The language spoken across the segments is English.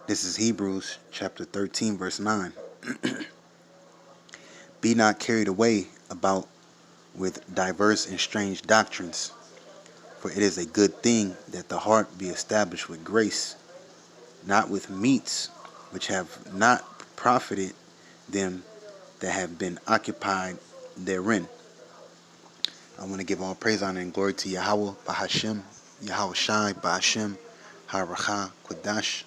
This is Hebrews chapter 13, verse 9. Be not carried away about with diverse and strange doctrines, for it is a good thing that the heart be established with grace, not with meats which have not profited them that have been occupied therein. I want to give all praise, honor, and glory to Yahawah, Bahasham, Yahawashi, Bahasham, Harachah, Quadash.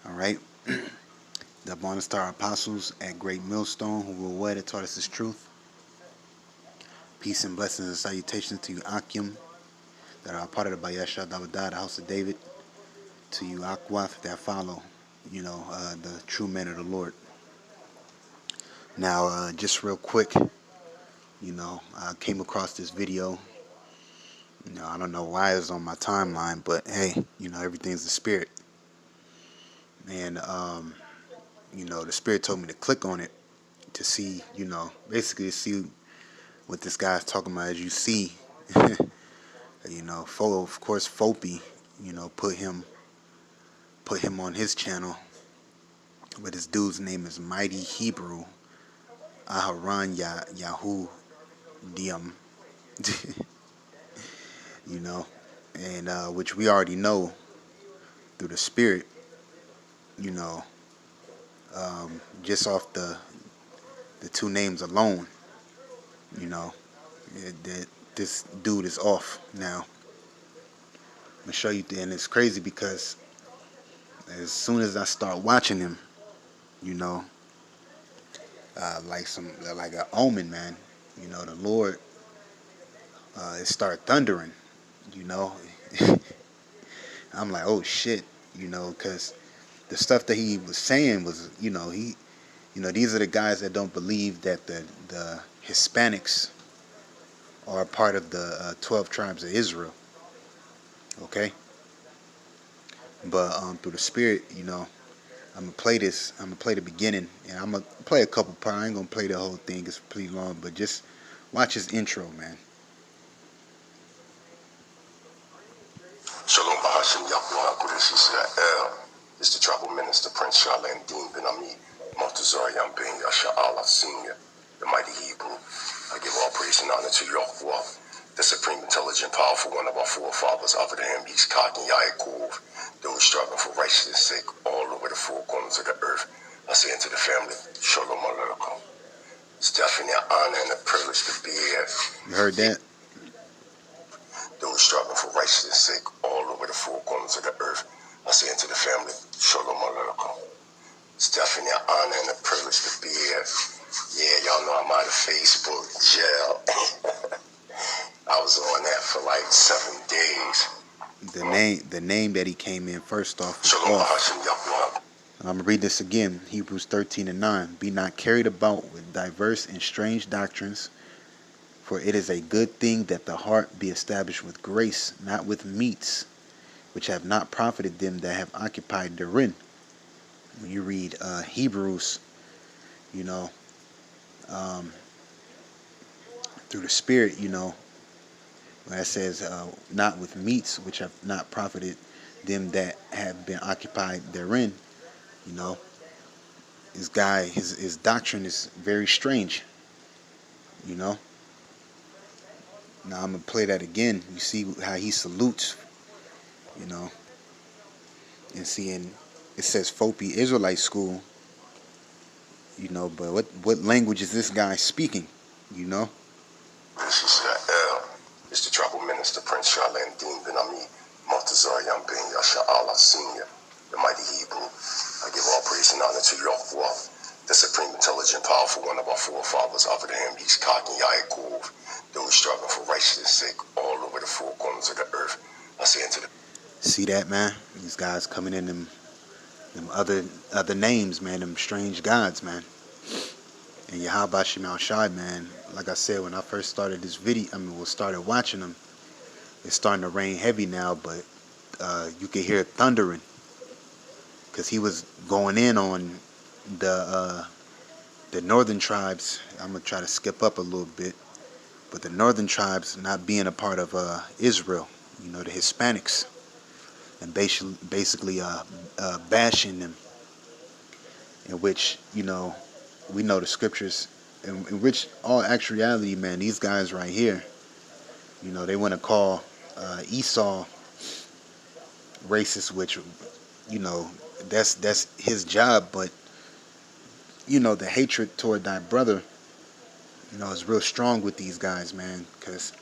Alright. The Barna Star Apostles at Great Millstone, who were what taught us this truth. Peace and blessings and salutations to you, Akim, that are a part of the Bahasham, the house of David. To you, Akwaf, that follow, the true men of the Lord. Now, just real quick, I came across this video. I don't know why it's on my timeline, but hey, everything's the spirit. And, the spirit told me to click on it to see, basically to see what this guy's talking about. As you see, of course, Fopi, put him on his channel. But this dude's name is Mighty Hebrew Aharon Yahu Diem. And which we already know through the spirit, just off the two names alone, that this dude is off now. I'm gonna show you, and it's crazy because as soon as I start watching him, like an omen, man, the Lord, it started thundering, I'm like, oh shit, because the stuff that he was saying was, these are the guys that don't believe that the Hispanics are part of the 12 tribes of Israel. Okay? But through the spirit, I'm gonna play this. I'm gonna play the beginning, and I'm gonna play a couple parts. I ain't gonna play the whole thing. It's pretty long, but just watch his intro, man. Shalom, Bahasham, Yahawah, Kodesh Israel. It's the tribal minister, Prince Charlene Dean Ben Ami, Maltazar Yam Ben Yasha'Allah Senior, the mighty Hebrew. I give all praise and honor to Yahawah, the supreme, intelligent, powerful one of our forefathers. After him, he's Kak and Yaakov, those striving for righteousness' sake all over the four corners of the earth. I say unto the family, Shalom Alaikum. It's definitely an honor and a privilege to be here. You heard that? Those striving for righteousness' sake all over the four corners of the earth. I say unto the family, Shalom Alaikum. It's definitely an honor and a privilege to be here. Yeah, y'all know I'm out of Facebook jail. I was on that for like 7 days. The name that he came in first off is Shalom off. Bahasham Yahawah. I'm going to read this again. Hebrews 13 and 9. Be not carried about with diverse and strange doctrines, for it is a good thing that the heart be established with grace, not with meats, which have not profited them that have occupied therein. When you read Hebrews, through the spirit, where it says, not with meats, which have not profited them that have been occupied therein, this guy, his doctrine is very strange, Now I'm going to play that again. You see how he salutes, and seeing it says Fopi Israelite School, but what language is this guy speaking, This is Israel. It's the tribal minister, Prince Charlene Dean Ben Ami, Maltazar Yam Ben Yasha'Allah Senior, the mighty Hebrew. I give all praise and honor to Yahawah, the supreme, intelligent, powerful one of our forefathers. After him, he's Kak and Yaakov, those striving for righteousness' sake all over the four corners of the earth. I say unto the... See that, man? These guys coming in them other names, man, them strange gods, man. And Yahawashi Shai, man, like I said, when I first started this video, started watching them, it's starting to rain heavy now, but you can hear it thundering, because he was going in on the northern tribes. I'm gonna try to skip up a little bit, but the northern tribes not being a part of Israel, the Hispanics, and basically bashing them, in which, we know the scriptures, in which all actuality, man, these guys right here, they want to call Esau racist, which, you know that's his job. But the hatred toward thy brother, is real strong with these guys, man, because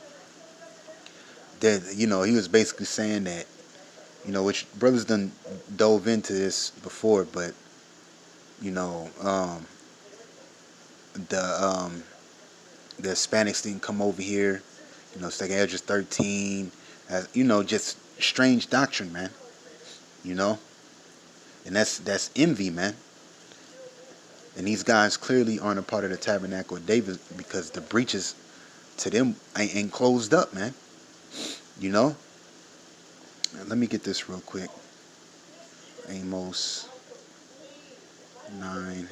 that, he was basically saying that, which brothers done dove into this before, but you know the the Hispanics didn't come over here, Second Edges 13, as just strange doctrine, man, you know and that's envy, man. And these guys clearly aren't a part of the tabernacle of David, because the breaches to them ain't closed up, man. You know? Let me get this real quick. Amos 9.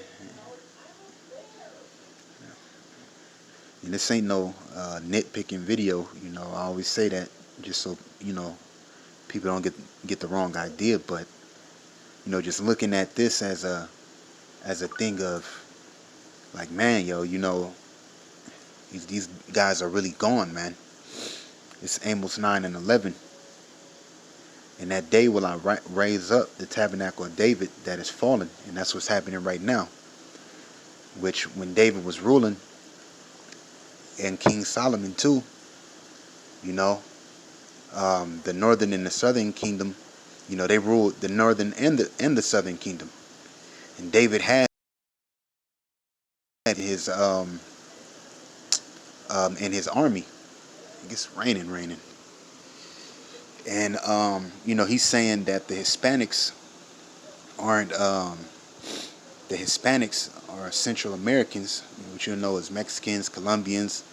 And this ain't no nitpicking video. I always say that just so, people don't get the wrong idea. But, just looking at this as a thing of, like, man, these guys are really gone, man. It's Amos 9 and 11. In that day will I raise up the tabernacle of David that is fallen. And that's what's happening right now. Which, when David was ruling, and King Solomon too, the northern and the southern kingdom, they ruled the northern and the southern kingdom. And David had his in his army. I guess raining. And he's saying that the Hispanics aren't the Hispanics are Central Americans, which as Mexicans, Colombians,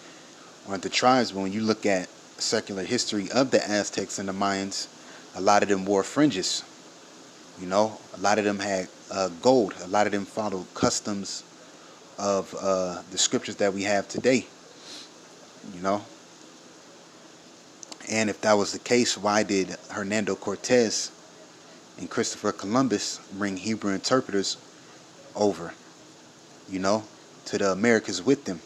aren't the tribes. But when you look at secular history of the Aztecs and the Mayans, a lot of them wore fringes. A lot of them had gold. A lot of them followed customs of the scriptures that we have today. And if that was the case, why did Hernando Cortez and Christopher Columbus bring Hebrew interpreters over, to the Americas with them?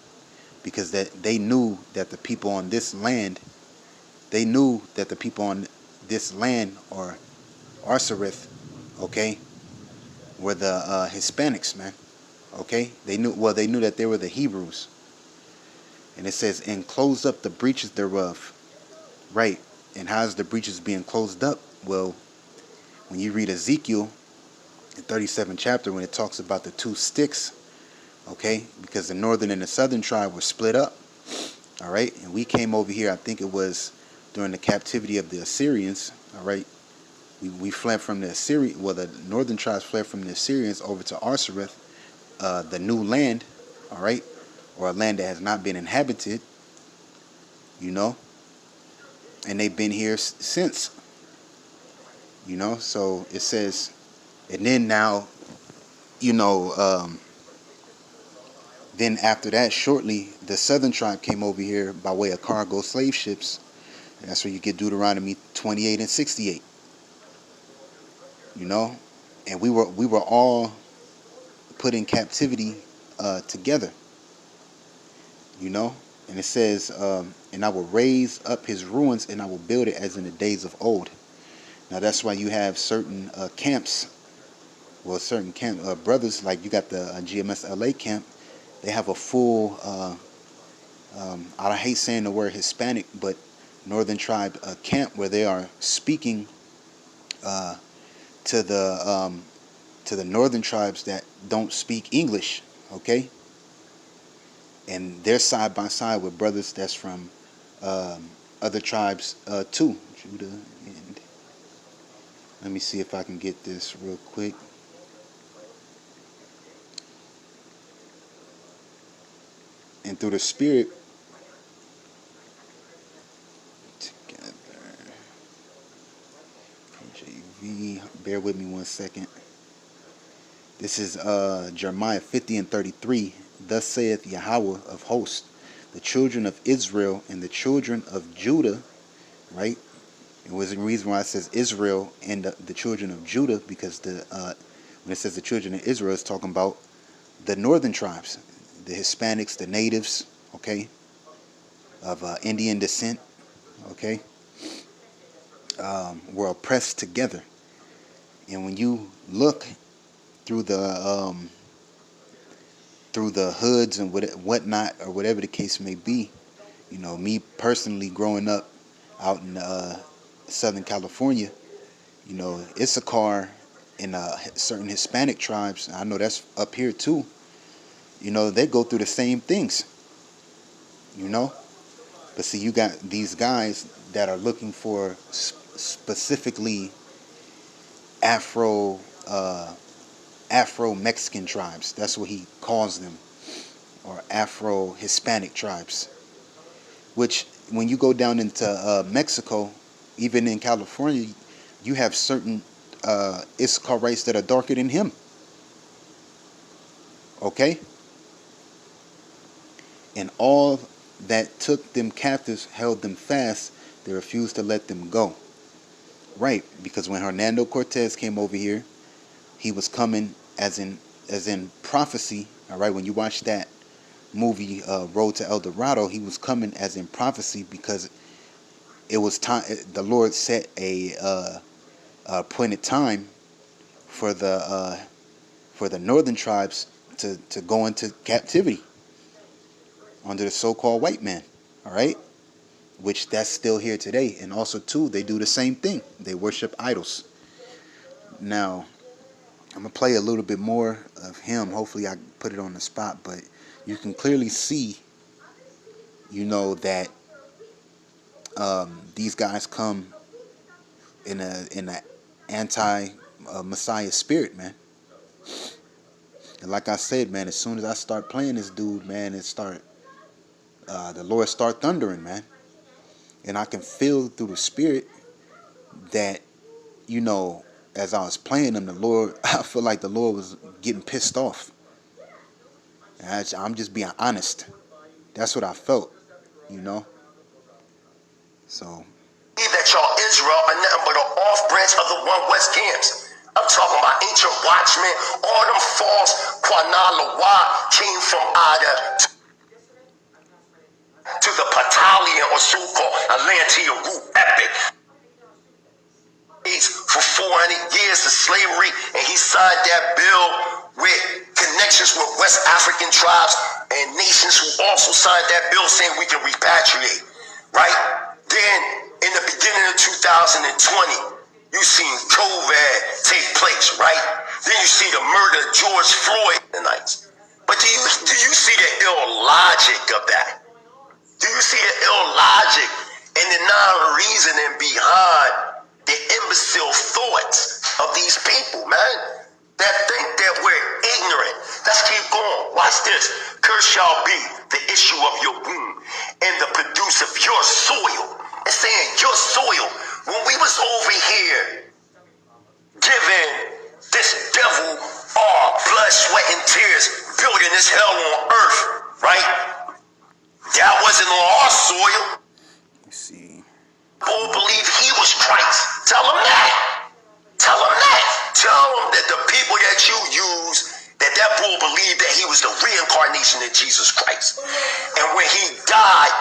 Because that they knew that the people on this land, or Arsareth, okay, were the Hispanics, man. Okay, they knew that they were the Hebrews. And it says, and close up the breaches thereof. Right. And how's the breaches being closed up? Well, when you read Ezekiel, the 37th chapter, when it talks about the two sticks, okay, because the northern and the southern tribe were split up, all right, and we came over here, I think it was during the captivity of the Assyrians, all right, we fled from the Assyrians, well, the northern tribes fled from the Assyrians over to Arsareth, the new land, all right, or a land that has not been inhabited, and they've been here since, so it says, and then now, then after that, shortly, the southern tribe came over here by way of cargo slave ships, and that's where you get Deuteronomy 28 and 68, and we were all put in captivity together, and it says, and I will raise up his ruins and I will build it as in the days of old. Now that's why you have certain camps, certain camp brothers, like you got the GMS LA camp. They have a full, I hate saying the word Hispanic, but northern tribe camp, where they are speaking to the northern tribes that don't speak English, okay? And they're side by side with brothers that's from other tribes too. Judah, and let me see if I can get this real quick. And through the Spirit, together, KJV, bear with me 1 second. This is Jeremiah 50 and 33. Thus saith Yahawah of hosts, the children of Israel and the children of Judah, right? It was the reason why it says Israel and the children of Judah, because when it says the children of Israel, it's talking about the northern tribes, the Hispanics, the natives, okay, of Indian descent, okay, were oppressed together. And when you look through the hoods and whatnot, or whatever the case may be, you know, me personally growing up out in Southern California, you know, Issachar and certain Hispanic tribes, I know that's up here too, you know, they go through the same things, you know. But see, you got these guys that are looking for specifically Afro Mexican tribes. That's what he calls them, or Afro Hispanic tribes. Which, when you go down into Mexico, even in California, you have certain Issacharites that are darker than him. Okay? And all that took them captives held them fast. They refused to let them go. Right, because when Hernando Cortez came over here, he was coming as in prophecy. All right, when you watch that movie Road to El Dorado, he was coming as in prophecy, because it was time. The Lord set a appointed time for the northern tribes to go into captivity under the so-called white man. All right, which that's still here today. And also too, they do the same thing. They worship idols. Now, I'm gonna play a little bit more of him. Hopefully, I put it on the spot, but you can clearly see, you know, that these guys come in a anti Messiah spirit, man. And like I said, man, as soon as I start playing this dude, man, the Lord start thundering, man, and I can feel through the spirit that, you know, as I was playing them, the Lord, I feel like the Lord was getting pissed off. And I'm just being honest. That's what I felt, you know. So. That y'all Israel are nothing but an off branch of the one West camps. I'm talking about ancient watchmen. All them false Quanalawa came from Ada to the Patalian or so-called Atlantean root epic. For 400 years of slavery, and he signed that bill with connections with West African tribes and nations who also signed that bill saying we can repatriate, right? Then, in the beginning of 2020, you seen COVID take place, right? Then you see the murder of George Floyd tonight. But do you see the illogic of that? Do you see the illogic and the non-reasoning behind the imbecile thoughts of these people, man, that think that we're ignorant? Let's keep going. Watch this. Cursed shall be the issue of your womb and the produce of your soil. It's saying your soil. When we was over here giving this devil our blood, sweat, and tears, building this hell on earth, right? That wasn't on our soil. Let's see. Paul believed he was Christ. Tell him that. Tell him that. Tell him that the people that you use, that Paul believed that he was the reincarnation of Jesus Christ. And when he died,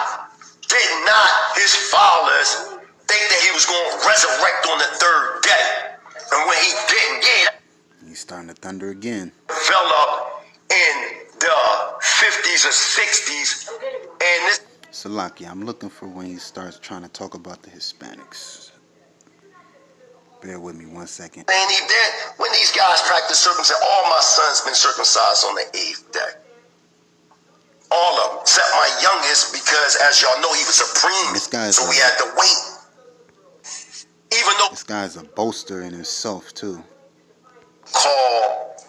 did not his followers think that he was going to resurrect on the third day? And when he didn't, He's starting to thunder again. Fell up in the 50s or 60s, and this. Salaki, I'm looking for when he starts trying to talk about the Hispanics. Bear with me 1 second. And he did. When these guys practice circumcision, all my sons been circumcised on the 8th day. All of them, except my youngest, because as y'all know, he was a preemie, so we had to wait. Even though this guy's a boaster in himself too. Called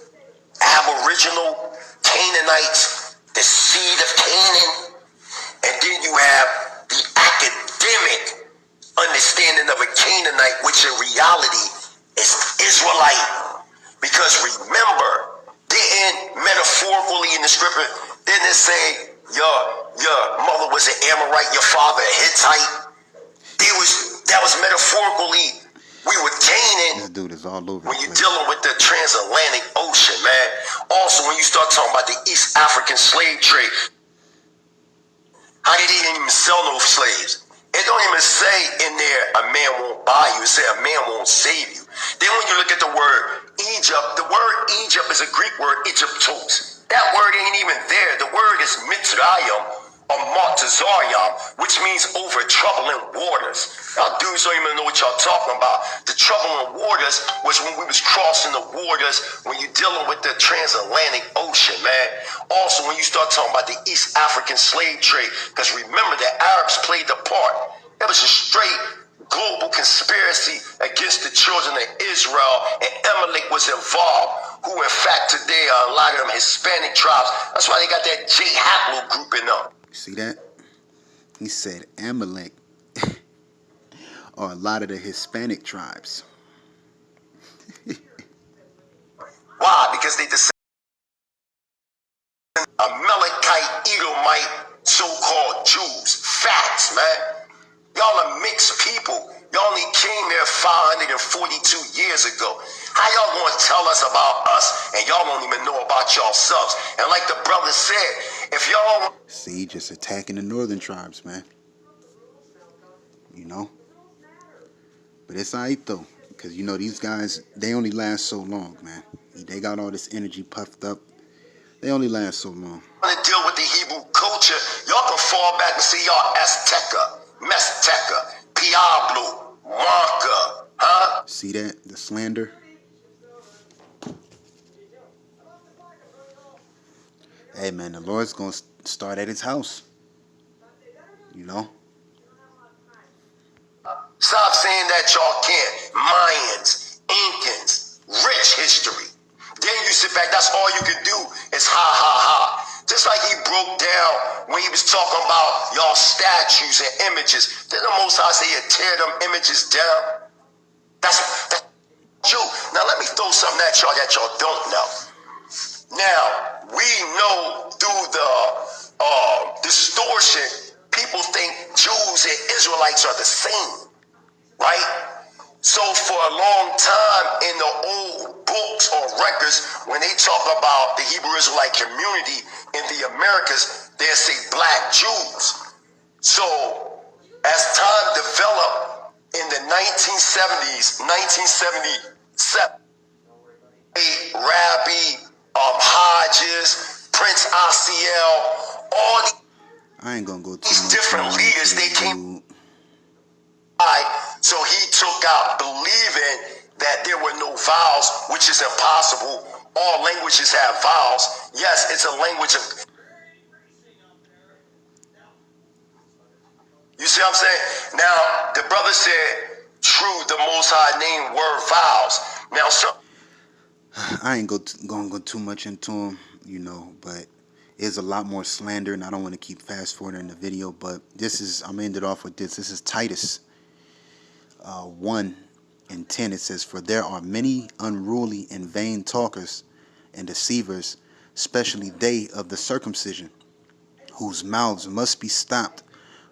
Aboriginal Canaanites, the seed of Canaan. And then you have the academic understanding of a Canaanite, which in reality is Israelite. Because remember, didn't metaphorically in the scripture, didn't it say your mother was an Amorite, your father a Hittite? They was That was metaphorically, we were gaining. This dude is all over when the you're place. dealing with the transatlantic ocean, man. Also, when you start talking about the East African slave trade, how they didn't even sell no slaves. It don't even say in there a man won't buy you. It say a man won't save you. Then when you look at the word Egypt, the word Egypt is a Greek word, Egyptos. That word ain't even there. The word is Mitzrayim or Montezarium, which means over troubling waters. Y'all dudes don't even know what y'all talking about. The troubling waters was when we was crossing the waters, when you're dealing with the transatlantic ocean, man. Also, when you start talking about the East African slave trade, because remember the Arabs played the part. It was a straight global conspiracy against the children of Israel, and Amalek was involved, who in fact today are a lot of them Hispanic tribes. That's why they got that J Haplo group in them. See that? He said Amalek or a lot of the Hispanic tribes. Why? Because they descend Amalekite, Edomite, so-called Jews. Facts, man. Y'all are mixed people. Y'all only came here 542 years ago. How y'all gonna tell us about us and y'all don't even know about yourselves? And like the brother said, if y'all... See, just attacking the northern tribes, man. You know? But it's alright though. Because you know these guys, they only last so long, man. They got all this energy puffed up. They only last so long. To deal with the Hebrew culture, y'all can fall back and see y'all Azteca, Mezteca, Piablo, Wonka, huh? See that? The slander. Hey man, the Lord's gonna start at his house. You know? Stop saying that y'all can't. Mayans, Incans, rich history. Then you sit back, that's all you can do is ha ha ha. Just like he broke down when he was talking about y'all statues and images. Then the Most High say you tear them images down. That's you. Now let me throw something at y'all that y'all don't know. Now, we know through the distortion, people think Jews and Israelites are the same, right? So for a long time in the old books or records, when they talk about the Hebrew Israelite community in the Americas, they say black Jews. So as time developed in the 1970s, 1977, Rabbi Hodges, Prince Asiel, all I ain't gonna go too these much different leaders, they came. So he took out believing that there were no vowels, which is impossible. All languages have vowels. Yes, it's a language of... You see what I'm saying? Now, the brother said, true, the Most High name were vowels. Now, so... I ain't gonna go too much into him, you know, but there's a lot more slander, and I don't want to keep fast forwarding the video, but this is, I'm gonna end it off with this. This is Titus 1:10. It says, "For there are many unruly and vain talkers and deceivers, especially they of the circumcision, whose mouths must be stopped,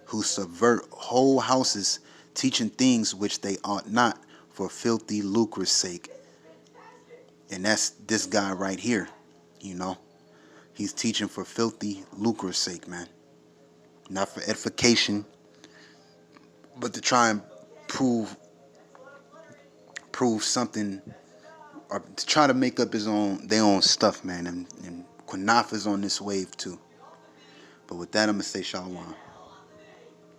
who subvert whole houses, teaching things which they ought not, for filthy lucre's sake." And that's this guy right here, you know. He's teaching for filthy lucre's sake, man. Not for edification, but to try and prove something, or to try to make up their own stuff, man. And Quanafa's on this wave too. But with that, I'm gonna say shalom.